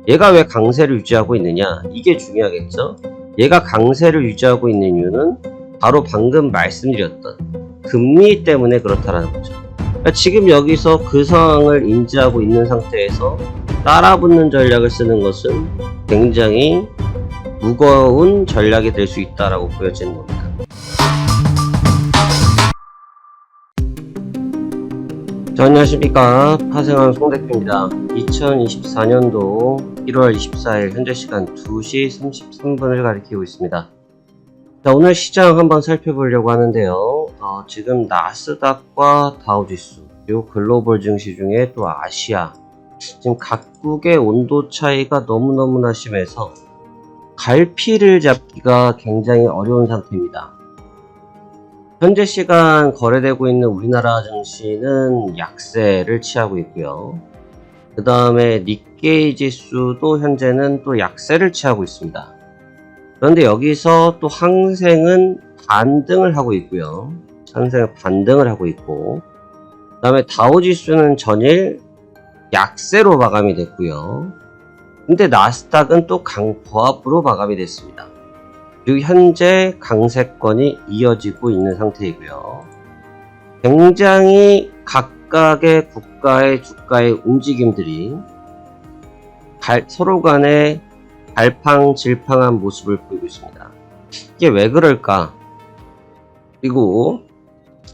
얘가 왜 강세를 유지하고 있느냐? 이게 중요하겠죠? 얘가 강세를 유지하고 있는 이유는 바로 방금 말씀드렸던 금리 때문에 그렇다라는 거죠. 그러니까 지금 여기서 그 상황을 인지하고 있는 상태에서 따라붙는 전략을 쓰는 것은 굉장히 무거운 전략이 될 수 있다라고 보여지는 겁니다. 안녕하십니까, 파생왕 송대표입니다. 2024년도 1월 24일 현재 시간 2시 33분을 가리키고 있습니다. 자, 오늘 시장 한번 살펴보려고 하는데요. 지금 나스닥과 다우지수, 그리고 글로벌 증시 중에 또 아시아, 지금 각국의 온도 차이가 너무너무나 심해서 갈피를 잡기가 굉장히 어려운 상태입니다. 현재 시간 거래되고 있는 우리나라 증시는 약세를 취하고 있고요. 그 다음에 니케이 지수도 현재는 또 약세를 취하고 있습니다. 그런데 여기서 또 항생은 반등을 하고 있고요. 항생은 반등을 하고 있고, 그 다음에 다우지수는 전일 약세로 마감이 됐고요. 근데 나스닥은 또 강보합으로 마감이 됐습니다. 그리고 현재 강세권이 이어지고 있는 상태이고요. 굉장히 각각의 국가의 주가의 움직임들이 서로 간에 갈팡질팡한 모습을 보이고 있습니다. 이게 왜 그럴까? 그리고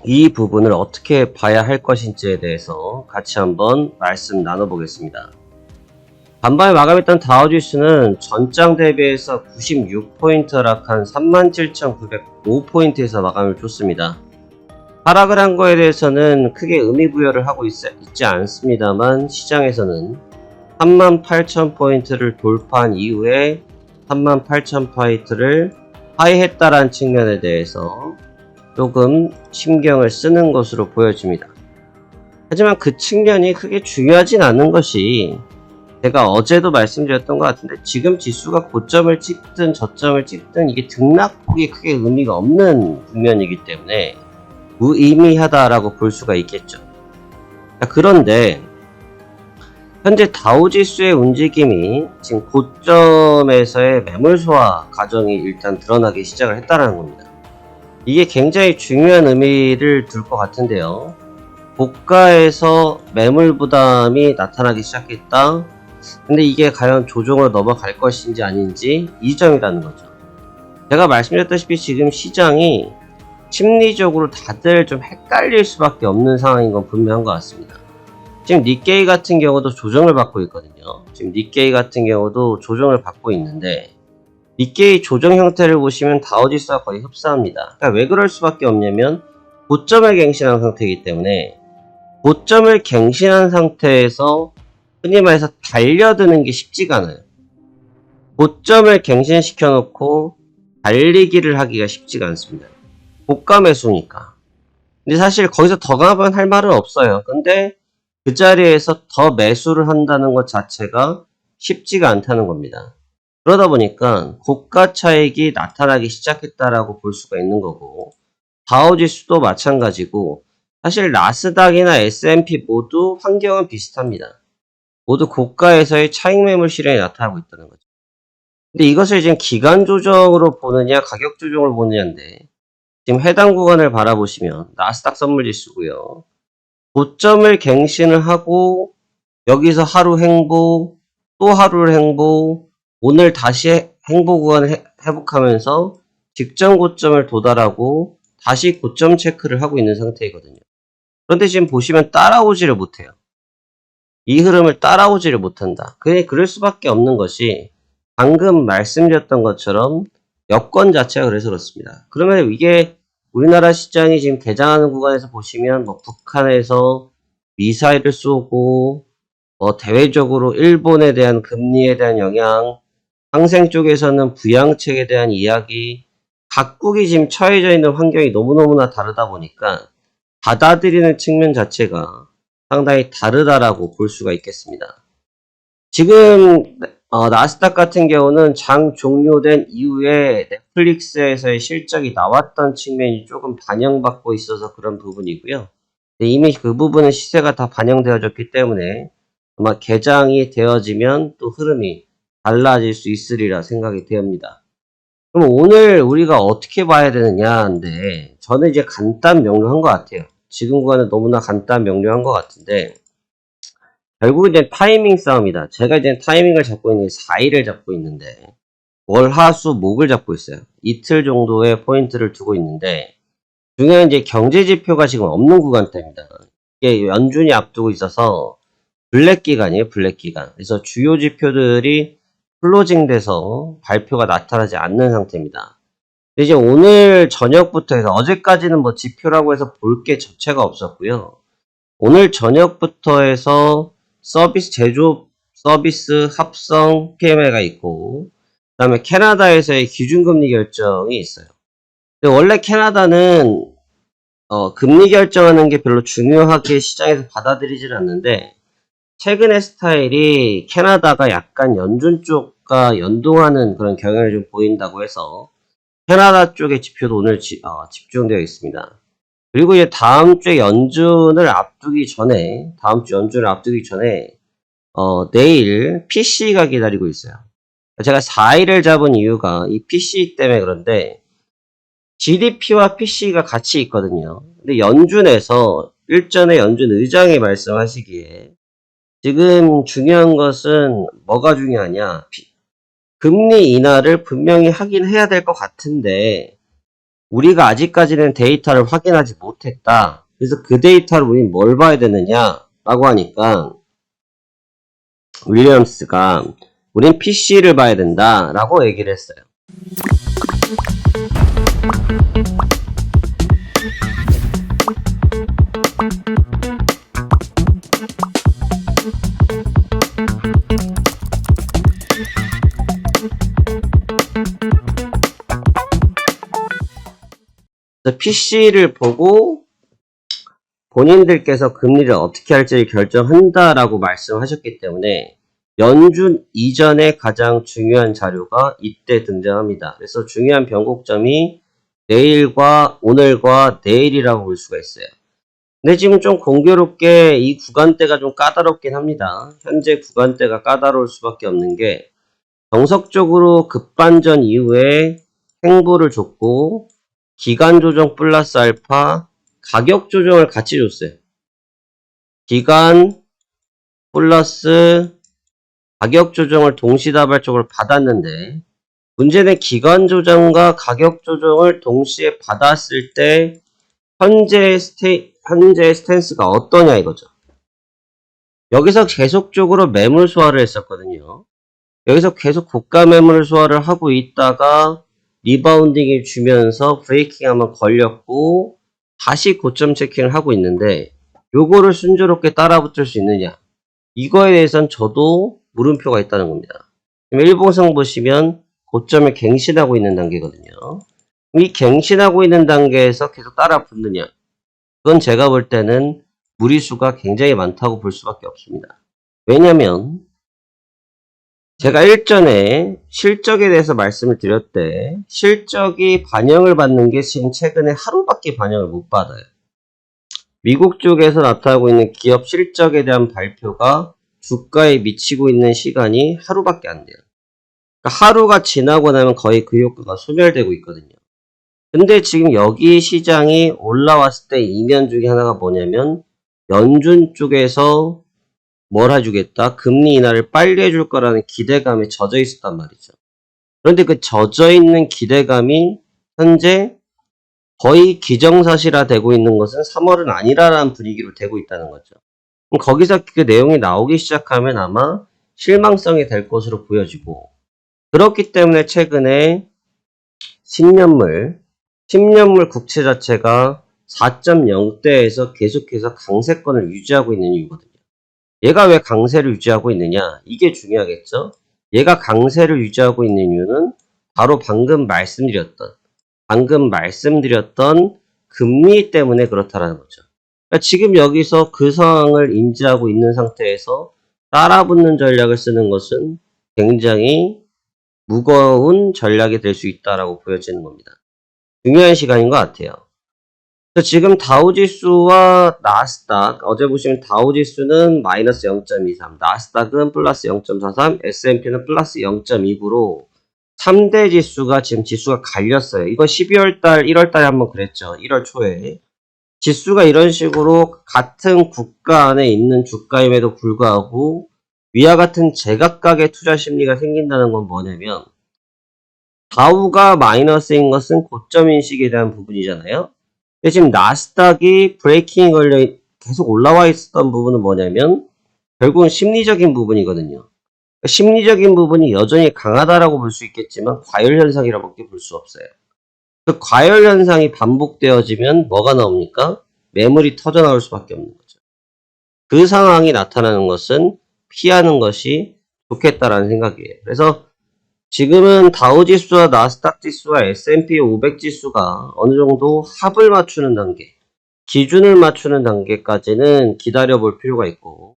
이 부분을 어떻게 봐야 할 것인지에 대해서 같이 한번 말씀 나눠보겠습니다. 반반에 마감했던 다우지수는 전장 대비해서 96포인트 하락한 37,905포인트에서 마감을 줬습니다. 하락을 한 거에 대해서는 크게 의미부여를 하고 있지 않습니다만, 시장에서는 38,000포인트를 돌파한 이후에 38,000포인트를 하회했다라는 측면에 대해서 조금 신경을 쓰는 것으로 보여집니다. 하지만 그 측면이 크게 중요하진 않은 것이, 제가 어제도 말씀드렸던 것 같은데, 지금 지수가 고점을 찍든 저점을 찍든 이게 등락폭이 크게 의미가 없는 국면이기 때문에 무의미하다라고 볼 수가 있겠죠. 그런데 현재 다우지수의 움직임이 지금 고점에서의 매물 소화 과정이 일단 드러나기 시작을 했다는 겁니다. 이게 굉장히 중요한 의미를 둘 것 같은데요. 고가에서 매물 부담이 나타나기 시작했다. 근데 이게 과연 조정으로 넘어갈 것인지 아닌지, 이 점이라는 거죠. 제가 말씀드렸다시피 지금 시장이 심리적으로 다들 좀 헷갈릴 수밖에 없는 상황인 건 분명한 것 같습니다. 지금 니케이 같은 경우도 조정을 받고 있거든요. 지금 니케이 같은 경우도 조정을 받고 있는데, 니케이 조정 형태를 보시면 다우지수와 거의 흡사합니다. 그러니까 왜 그럴 수밖에 없냐면, 고점을 갱신한 상태이기 때문에, 고점을 갱신한 상태에서 흔히 말해서 달려드는 게 쉽지가 않아요. 고점을 갱신시켜 놓고 달리기를 하기가 쉽지가 않습니다. 고가 매수니까. 근데 사실 거기서 더 가면 할 말은 없어요. 근데 그 자리에서 더 매수를 한다는 것 자체가 쉽지가 않다는 겁니다. 그러다 보니까 고가 차익이 나타나기 시작했다라고 볼 수가 있는 거고, 다우지수도 마찬가지고, 사실 나스닥이나 S&P 모두 환경은 비슷합니다. 모두 고가에서의 차익 매물 실현이 나타나고 있다는 거죠. 근데 이것을 지금 기간 조정으로 보느냐, 가격 조정을 보느냐인데, 지금 해당 구간을 바라보시면 나스닥 선물 지수고요. 고점을 갱신을 하고 여기서 하루 행보, 또 하루 행보, 오늘 다시 행보 구간을 회복하면서 직전 고점을 도달하고 다시 고점 체크를 하고 있는 상태이거든요. 그런데 지금 보시면 따라오지를 못해요. 이 흐름을 따라오지를 못한다. 그럴 수밖에 없는 것이, 방금 말씀드렸던 것처럼 여건 자체가 그래서 그렇습니다. 그러면 이게 우리나라 시장이 지금 개장하는 구간에서 보시면, 북한에서 미사일을 쏘고, 대외적으로 일본에 대한 금리에 대한 영향, 항생 쪽에서는 부양책에 대한 이야기, 각국이 지금 처해져 있는 환경이 너무너무나 다르다 보니까 받아들이는 측면 자체가 상당히 다르다라고 볼 수가 있겠습니다. 지금 나스닥 같은 경우는 장 종료된 이후에 넷플릭스에서의 실적이 나왔던 측면이 조금 반영받고 있어서 그런 부분이고요. 이미 그 부분은 시세가 다 반영되어졌기 때문에 아마 개장이 되어지면 또 흐름이 달라질 수 있으리라 생각이 되옵니다. 그럼 오늘 우리가 어떻게 봐야 되느냐인데, 저는 이제 간단 명료한 것 같아요. 지금 구간은 너무나 간단 명료한 것 같은데, 결국 이제 타이밍 싸움이다. 제가 이제 타이밍을 잡고 있는 게 4일을 잡고 있는데, 월, 화, 수, 목을 잡고 있어요. 이틀 정도의 포인트를 두고 있는데, 중요한 이제 경제 지표가 지금 없는 구간대입니다. 이게 연준이 앞두고 있어서 블랙 기간이에요, 블랙 기간. 그래서 주요 지표들이 클로징 돼서 발표가 나타나지 않는 상태입니다. 근데 이제 오늘 저녁부터 해서 어제까지는 뭐 지표라고 해서 볼 게 자체가 없었고요. 오늘 저녁부터 해서 서비스, 제조업 서비스 합성 PMI가 있고, 그 다음에 캐나다에서의 기준금리 결정이 있어요. 근데 원래 캐나다는 금리 결정하는 게 별로 중요하게 시장에서 받아들이질 않는데, 최근의 스타일이 캐나다가 약간 연준 쪽과 연동하는 그런 경향을 좀 보인다고 해서 캐나다 쪽의 지표도 오늘 집중되어 있습니다. 그리고 이제 다음 주에 연준을 앞두기 전에, 내일 PC가 기다리고 있어요. 제가 4일을 잡은 이유가 이 PC 때문에 그런데, GDP와 PC가 같이 있거든요. 근데 연준에서 일전에 연준 의장이 말씀하시기에 지금 중요한 것은 뭐가 중요하냐? 금리 인하를 분명히 하긴 해야 될 것 같은데 우리가 아직까지는 데이터를 확인하지 못했다. 그래서 그 데이터를 우리는 뭘 봐야 되느냐? 라고 하니까 윌리엄스가 우린 PC를 봐야 된다. 라고 얘기를 했어요. PC를 보고 본인들께서 금리를 어떻게 할지를 결정한다라고 말씀하셨기 때문에 연준 이전에 가장 중요한 자료가 이때 등장합니다. 그래서 중요한 변곡점이 내일과 오늘과 내일이라고 볼 수가 있어요. 근데 지금 좀 공교롭게 이 구간대가 좀 까다롭긴 합니다. 현재 구간대가 까다로울 수밖에 없는 게 정석적으로 급반전 이후에 행보를 줬고 기간 조정 플러스 알파 가격 조정을 같이 줬어요. 기간 플러스 가격 조정을 동시다발적으로 받았는데 문제는 기간 조정과 가격 조정을 동시에 받았을 때 현재 스탠스가 어떠냐 이거죠. 여기서 계속적으로 매물 소화를 했었거든요. 여기서 계속 고가 매물 소화를 하고 있다가 리바운딩이 주면서 브레이킹 한번 걸렸고 다시 고점 체킹을 하고 있는데 요거를 순조롭게 따라붙을 수 있느냐, 이거에 대해서는 저도 물음표가 있다는 겁니다. 일봉상 보시면 고점을 갱신하고 있는 단계거든요. 이 갱신하고 있는 단계에서 계속 따라붙느냐, 그건 제가 볼 때는 무리수가 굉장히 많다고 볼 수밖에 없습니다. 왜냐면 제가 일전에 실적에 대해서 말씀을 드렸대, 실적이 반영을 받는 게 지금 최근에 하루밖에 반영을 못 받아요. 미국 쪽에서 나타나고 있는 기업 실적에 대한 발표가 주가에 미치고 있는 시간이 하루밖에 안 돼요. 그러니까 하루가 지나고 나면 거의 그 효과가 소멸되고 있거든요. 근데 지금 여기 시장이 올라왔을 때 이면 중에 하나가 뭐냐면 연준 쪽에서 뭘 해주겠다, 금리 인하를 빨리 해줄 거라는 기대감에 젖어 있었단 말이죠. 그런데 그 젖어 있는 기대감이 현재 거의 기정사실화 되고 있는 것은 3월은 아니라는 분위기로 되고 있다는 거죠. 그럼 거기서 그 내용이 나오기 시작하면 아마 실망성이 될 것으로 보여지고, 그렇기 때문에 최근에 10년물 국채 자체가 4.0대에서 계속해서 강세권을 유지하고 있는 이유거든요. 얘가 왜 강세를 유지하고 있느냐, 이게 중요하겠죠. 얘가 강세를 유지하고 있는 이유는 바로 방금 말씀드렸던 금리 때문에 그렇다라는 거죠. 그러니까 지금 여기서 그 상황을 인지하고 있는 상태에서 따라붙는 전략을 쓰는 것은 굉장히 무거운 전략이 될 수 있다라고 보여지는 겁니다. 중요한 시간인 것 같아요. 지금 다우지수와 나스닥, 어제 보시면 다우지수는 마이너스 0.23, 나스닥은 플러스 0.43, S&P는 플러스 0.29로 3대 지수가 지금 지수가 갈렸어요. 이거 12월달, 1월달에 한번 그랬죠. 1월 초에. 지수가 이런 식으로 같은 국가 안에 있는 주가임에도 불구하고 위와 같은 제각각의 투자 심리가 생긴다는 건 뭐냐면 다우가 마이너스인 것은 고점 인식에 대한 부분이잖아요. 근데 지금 나스닥이 브레이킹이 걸려 계속 올라와 있었던 부분은 뭐냐면 결국은 심리적인 부분이거든요. 심리적인 부분이 여전히 강하다라고 볼 수 있겠지만 과열 현상이라고밖에 볼 수 없어요. 그 과열 현상이 반복되어지면 뭐가 나옵니까? 매물이 터져 나올 수밖에 없는 거죠. 그 상황이 나타나는 것은 피하는 것이 좋겠다라는 생각이에요. 그래서 지금은 다우지수와 나스닥지수와 S&P 500지수가 어느 정도 합을 맞추는 단계, 기준을 맞추는 단계까지는 기다려 볼 필요가 있고,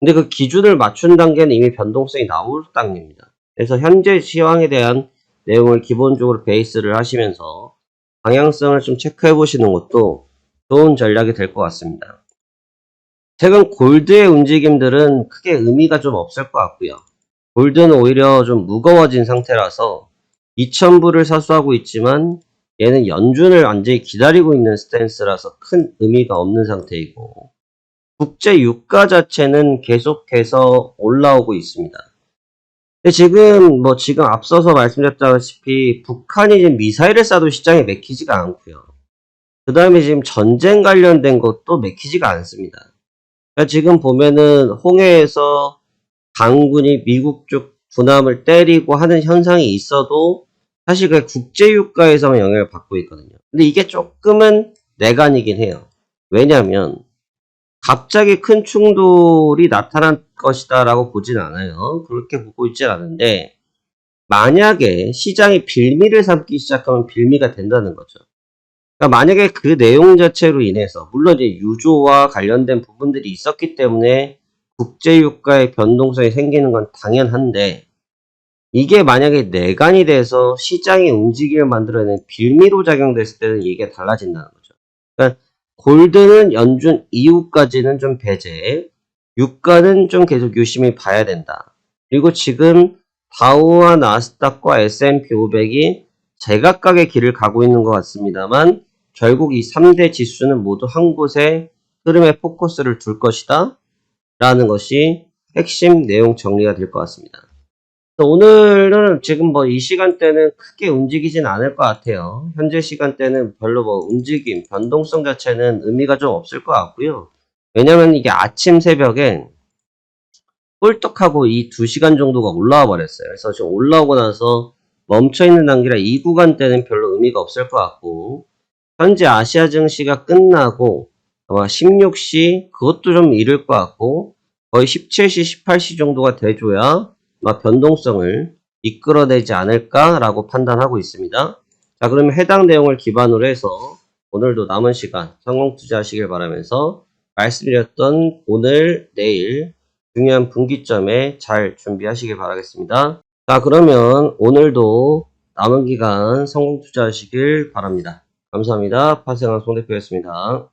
근데 그 기준을 맞춘 단계는 이미 변동성이 나올 단계입니다. 그래서 현재 시황에 대한 내용을 기본적으로 베이스를 하시면서 방향성을 좀 체크해 보시는 것도 좋은 전략이 될 것 같습니다. 최근 골드의 움직임들은 크게 의미가 좀 없을 것 같고요. 골드는 오히려 좀 무거워진 상태라서 2000불을 사수하고 있지만 얘는 연준을 완전히 기다리고 있는 스탠스라서 큰 의미가 없는 상태이고, 국제 유가 자체는 계속해서 올라오고 있습니다. 근데 지금 앞서서 말씀드렸다시피 북한이 지금 미사일을 쏴도 시장에 맥히지가 않고요. 그 다음에 지금 전쟁 관련된 것도 맥히지가 않습니다. 그러니까 지금 보면은 홍해에서 강군이 미국 쪽 군함을 때리고 하는 현상이 있어도 사실 그 국제 유가에서만 영향을 받고 있거든요. 근데 이게 조금은 내관이긴 해요. 왜냐하면 갑자기 큰 충돌이 나타날 것이다라고 보진 않아요. 그렇게 보고 있진 않은데 만약에 시장이 빌미를 삼기 시작하면 빌미가 된다는 거죠. 그러니까 만약에 그 내용 자체로 인해서 물론 이제 유조와 관련된 부분들이 있었기 때문에 국제유가의 변동성이 생기는 건 당연한데 이게 만약에 내관이 돼서 시장의 움직임을 만들어내는 빌미로 작용됐을 때는 이게 달라진다는 거죠. 그러니까 골드는 연준 이후까지는 좀 배제, 유가는 좀 계속 유심히 봐야 된다. 그리고 지금 다우와 나스닥과 S&P 500이 제각각의 길을 가고 있는 것 같습니다만 결국 이 3대 지수는 모두 한 곳에 흐름에 포커스를 둘 것이다 라는 것이 핵심 내용 정리가 될 것 같습니다. 오늘은 지금 이 시간대는 크게 움직이진 않을 것 같아요. 현재 시간대는 별로 움직임, 변동성 자체는 의미가 좀 없을 것 같고요. 왜냐면 이게 아침 새벽에 꿀떡하고 이 2시간 정도가 올라와 버렸어요. 그래서 지금 올라오고 나서 멈춰있는 단계라 이 구간대는 별로 의미가 없을 것 같고, 현재 아시아 증시가 끝나고 아마 16시 그것도 좀 이를 것 같고, 거의 17시, 18시 정도가 돼줘야 변동성을 이끌어내지 않을까라고 판단하고 있습니다. 자, 그러면 해당 내용을 기반으로 해서 오늘도 남은 시간 성공 투자하시길 바라면서 말씀드렸던 오늘, 내일 중요한 분기점에 잘 준비하시길 바라겠습니다. 자, 그러면 오늘도 남은 기간 성공 투자하시길 바랍니다. 감사합니다. 파생한 송 대표였습니다.